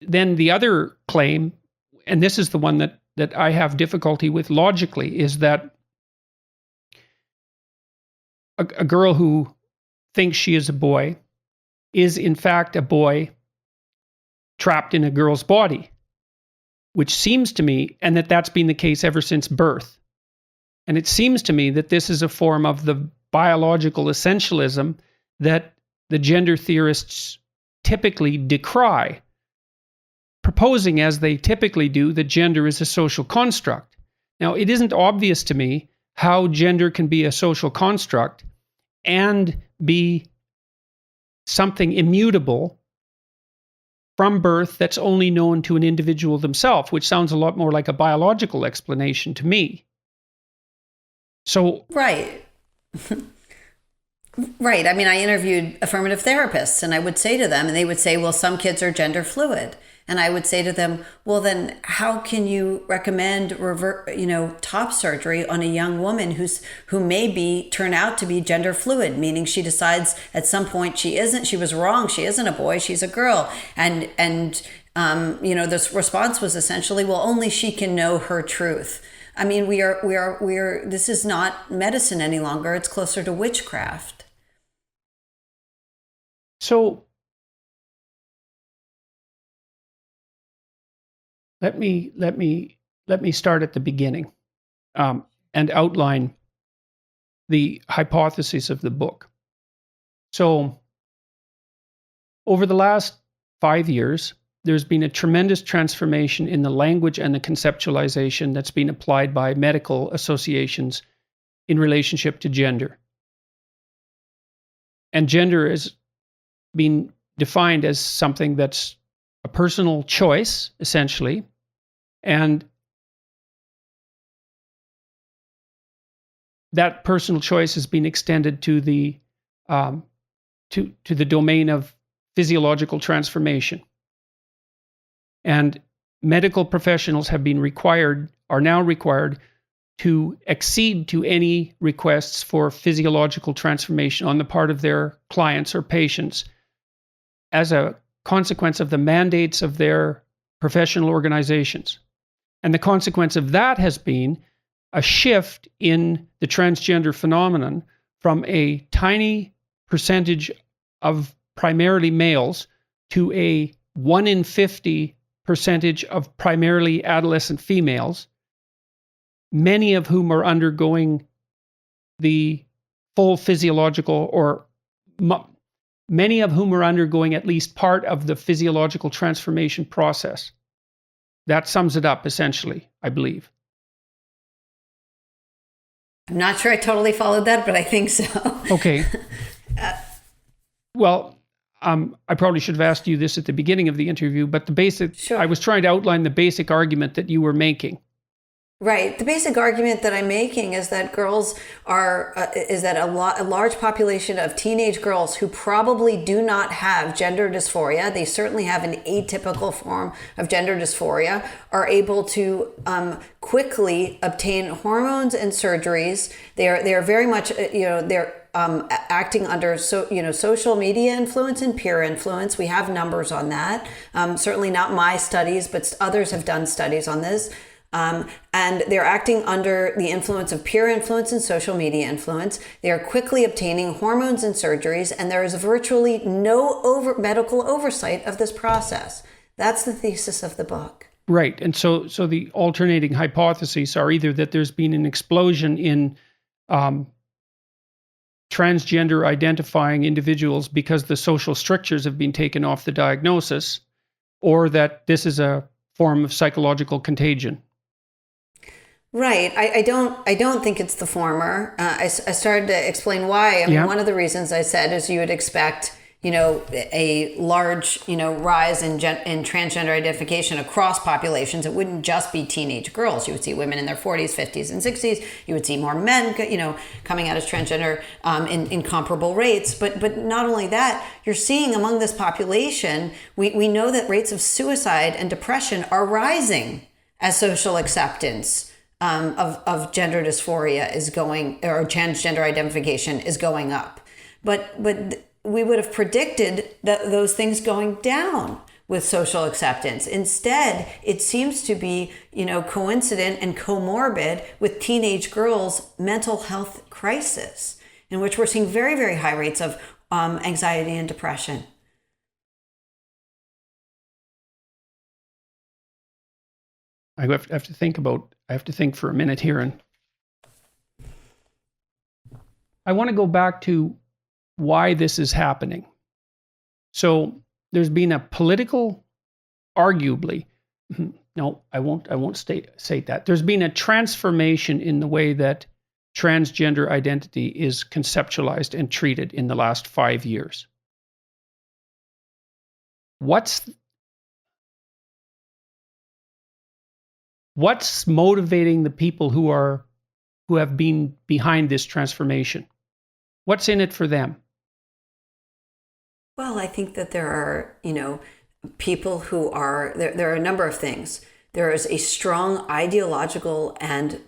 then the other claim, and this is the one that I have difficulty with logically, is that a girl who thinks she is a boy is in fact a boy trapped in a girl's body, which seems to me, and that's been the case ever since birth. And it seems to me that this is a form of the biological essentialism that the gender theorists typically decry, proposing, as they typically do, that gender is a social construct. Now, it isn't obvious to me how gender can be a social construct and be something immutable from birth that's only known to an individual themselves, which sounds a lot more like a biological explanation to me. So, right. Right. I mean, I interviewed affirmative therapists, and I would say to them, and they would say, well, some kids are gender fluid. And I would say to them, well, then how can you recommend top surgery on a young woman who may turn out to be gender fluid, meaning she decides at some point she was wrong, she isn't a boy, she's a girl. And this response was essentially, well, only she can know her truth. I mean, this is not medicine any longer. It's closer to witchcraft. So let me start at the beginning and outline the hypotheses of the book. So over the last 5 years, there's been a tremendous transformation in the language and the conceptualization that's been applied by medical associations in relationship to gender. And gender has been defined as something that's a personal choice, essentially, and that personal choice has been extended to the domain of physiological transformation. And medical professionals are now required to accede to any requests for physiological transformation on the part of their clients or patients as a consequence of the mandates of their professional organizations. And the consequence of that has been a shift in the transgender phenomenon from a tiny percentage of primarily males to a 1 in 50 percentage of primarily adolescent females, many of whom are undergoing the full physiological, or many of whom are undergoing at least part of the physiological transformation process. That sums it up, essentially, I believe. I'm not sure I totally followed that, but I think so. Okay. Well, I probably should have asked you this at the beginning of the interview, but Sure. I was trying to outline the basic argument that you were making. Right. The basic argument that I'm making is that a large population of teenage girls who probably do not have gender dysphoria, they certainly have an atypical form of gender dysphoria, are able to quickly obtain hormones and surgeries. They are very much, acting under social media influence and peer influence. We have numbers on that. Certainly not my studies, but others have done studies on this. And they're acting under the influence of peer influence and social media influence. They are quickly obtaining hormones and surgeries, and there is virtually no medical oversight of this process. That's the thesis of the book. Right. And so the alternating hypotheses are either that there's been an explosion in transgender identifying individuals because the social strictures have been taken off the diagnosis, or that this is a form of psychological contagion. Right. I don't think it's the former. I started to explain why. I mean, one of the reasons I said is you would expect, a large, rise in transgender identification across populations. It wouldn't just be teenage girls. You would see women in their 40s, 50s, and 60s. You would see more men, coming out as transgender in comparable rates. But not only that, you're seeing among this population, we know that rates of suicide and depression are rising as social acceptance of gender dysphoria is going, or transgender identification is going up. But we would have predicted that those things going down with social acceptance. Instead, it seems to be, coincident and comorbid with teenage girls' mental health crisis, in which we're seeing very, very high rates of anxiety and depression. I have to think for a minute here, and I want to go back to why this is happening. So there's been a political, arguably, no, I won't say that. There's been a transformation in the way that transgender identity is conceptualized and treated in the last 5 years. What's motivating the people who have been behind this transformation? What's in it for them? Well, I think that there are, people who are there are a number of things. There is a strong ideological and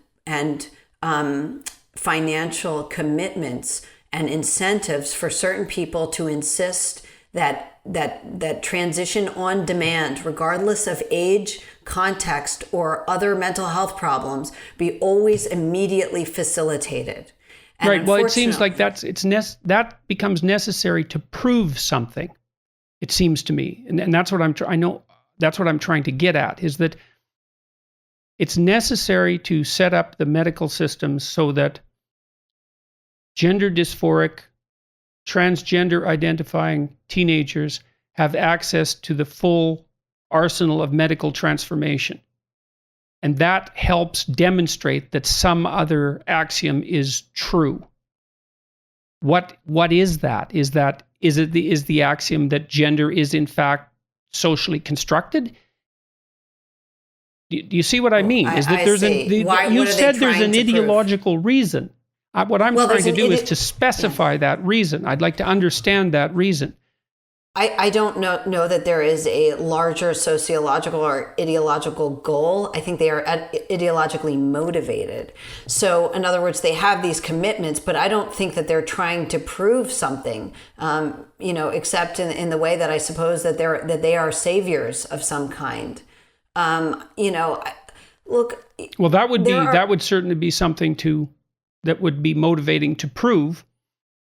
financial commitments and incentives for certain people to insist that transition on demand, regardless of age, context, or other mental health problems, be always immediately facilitated. And right. Well, it seems like that becomes necessary to prove something. It seems to me, and that's what that's what I'm trying to get at, is that it's necessary to set up the medical systems so that gender dysphoric, transgender identifying teenagers have access to the full arsenal of medical transformation. And that helps demonstrate that some other axiom is true. What is that? Is the axiom that gender is in fact socially constructed? Do you see what I mean? Is that you said there's an ideological reason. What I'm trying to do is to specify that reason. I'd like to understand that reason. I don't know that there is a larger sociological or ideological goal. I think they are ideologically motivated. So in other words, they have these commitments, but I don't think that they're trying to prove something, except in the way that I suppose that they are saviors of some kind. Look. Well, that would certainly be something that would be motivating to prove.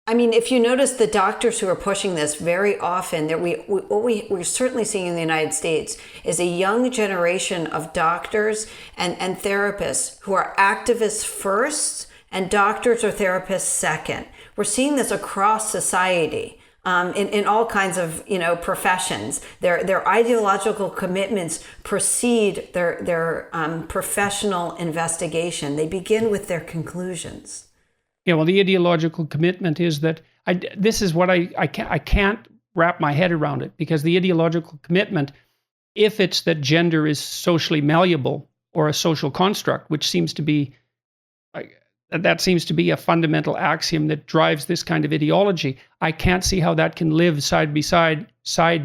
I mean, if you notice, the doctors who are pushing this very often, that we're certainly seeing in the United States is a young generation of doctors and therapists who are activists first and doctors or therapists second. We're seeing this across society. In all kinds of professions, their ideological commitments precede their professional investigation. They begin with their conclusions. Yeah, well, the ideological commitment is that this is what I can't wrap my head around it, because the ideological commitment, if it's that gender is socially malleable or a social construct, which seems to be a fundamental axiom that drives this kind of ideology, I can't see how that can live side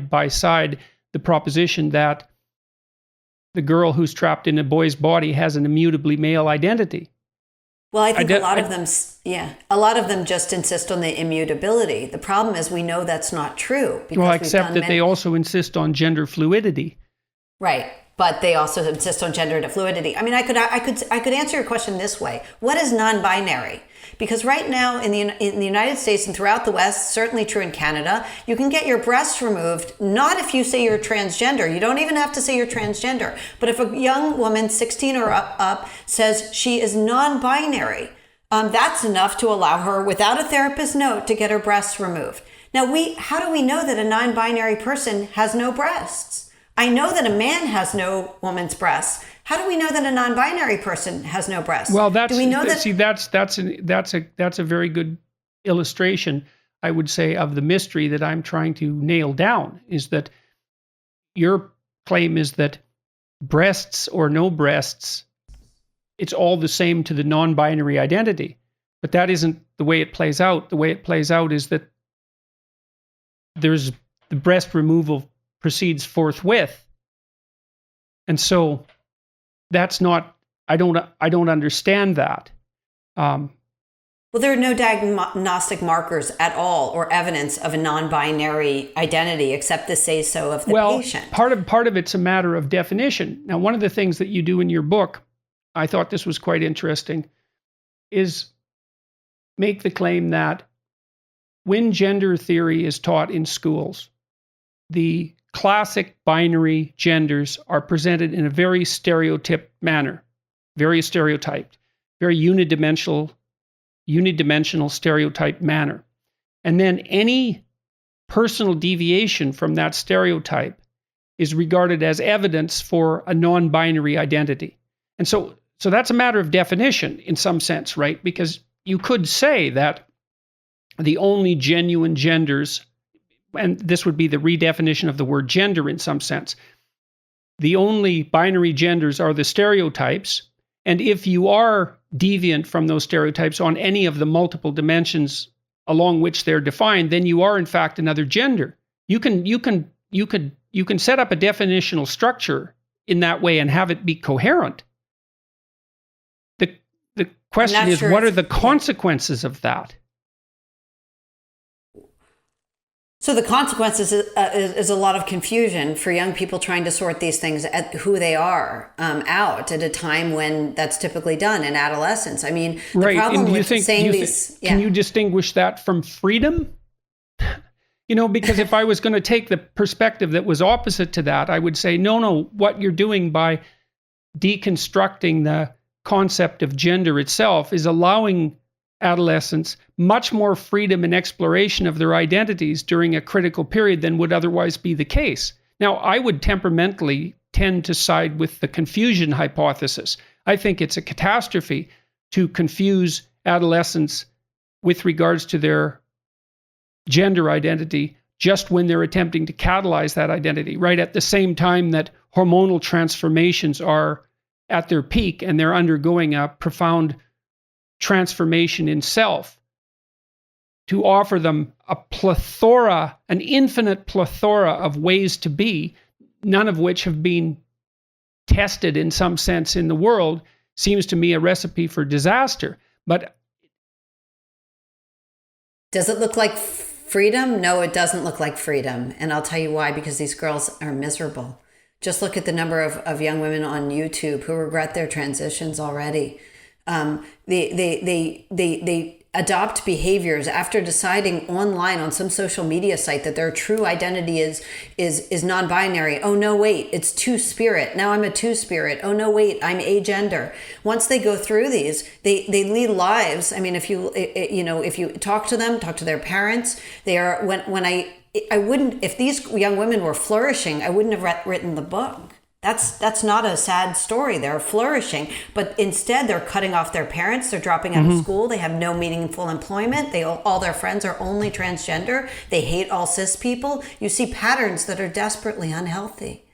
by side the proposition that the girl who's trapped in a boy's body has an immutably male identity. Well, I think a lot of them just insist on the immutability. The problem is we know that's not true. Well, except that they also insist on gender fluidity. Right. But they also insist on gender fluidity. I mean, I could answer your question this way. What is non-binary? Because right now in the United States and throughout the West, certainly true in Canada, you can get your breasts removed, not if you say you're transgender. You don't even have to say you're transgender. But if a young woman, 16 or up, says she is non-binary, that's enough to allow her, without a therapist note, to get her breasts removed. Now, how do we know that a non-binary person has no breasts? I know that a man has no woman's breasts. How do we know that a non-binary person has no breasts? Well, that's a very good illustration, I would say, of the mystery that I'm trying to nail down. Is that your claim is that breasts or no breasts, it's all the same to the non-binary identity, but that isn't the way it plays out. The way it plays out is that there's the breast removal proceeds forthwith. And so that's not, I don't understand that. Well, there are no diagnostic markers at all or evidence of a non-binary identity except the say-so of the patient. Part of it's a matter of definition. Now, one of the things that you do in your book, I thought this was quite interesting, is make the claim that when gender theory is taught in schools, the classic binary genders are presented in a very stereotyped manner, very stereotyped, very unidimensional stereotyped manner. And then any personal deviation from that stereotype is regarded as evidence for a non-binary identity. And so that's a matter of definition in some sense, right? Because you could say that the only genuine genders, and this would be the redefinition of the word gender in some sense, the only binary genders are the stereotypes. And if you are deviant from those stereotypes on any of the multiple dimensions along which they're defined, then you are in fact another gender. You can set up a definitional structure in that way and have it be coherent. The question is, what are the consequences of that? So the consequences is a lot of confusion for young people trying to sort these things at who they are out at a time when that's typically done in adolescence. I mean, the problem with saying these... Can you distinguish that from freedom? Because if I was going to take the perspective that was opposite to that, I would say, no, what you're doing by deconstructing the concept of gender itself is allowing adolescents much more freedom and exploration of their identities during a critical period than would otherwise be the case. Now, I would temperamentally tend to side with the confusion hypothesis. I think it's a catastrophe to confuse adolescents with regards to their gender identity just when they're attempting to catalyze that identity, right at the same time that hormonal transformations are at their peak and they're undergoing a profound transformation in self, to offer them an infinite plethora of ways to be, none of which have been tested in some sense in the world, seems to me a recipe for disaster. But does it look like freedom? No, it doesn't look like freedom. And I'll tell you why, because these girls are miserable. Just look at the number of young women on YouTube who regret their transitions already. They adopt behaviors after deciding online on some social media site that their true identity is non-binary. Oh no, wait, it's two-spirit. Now I'm a two-spirit. Oh no, wait, I'm agender. Once they go through these, they lead lives. I mean, if you talk to them, talk to their parents, they are I wouldn't, if these young women were flourishing, I wouldn't have written the book. That's not a sad story. They're flourishing, but instead they're cutting off their parents. They're dropping out of school. They have no meaningful employment. All their friends are only transgender. They hate all cis people. You see patterns that are desperately unhealthy.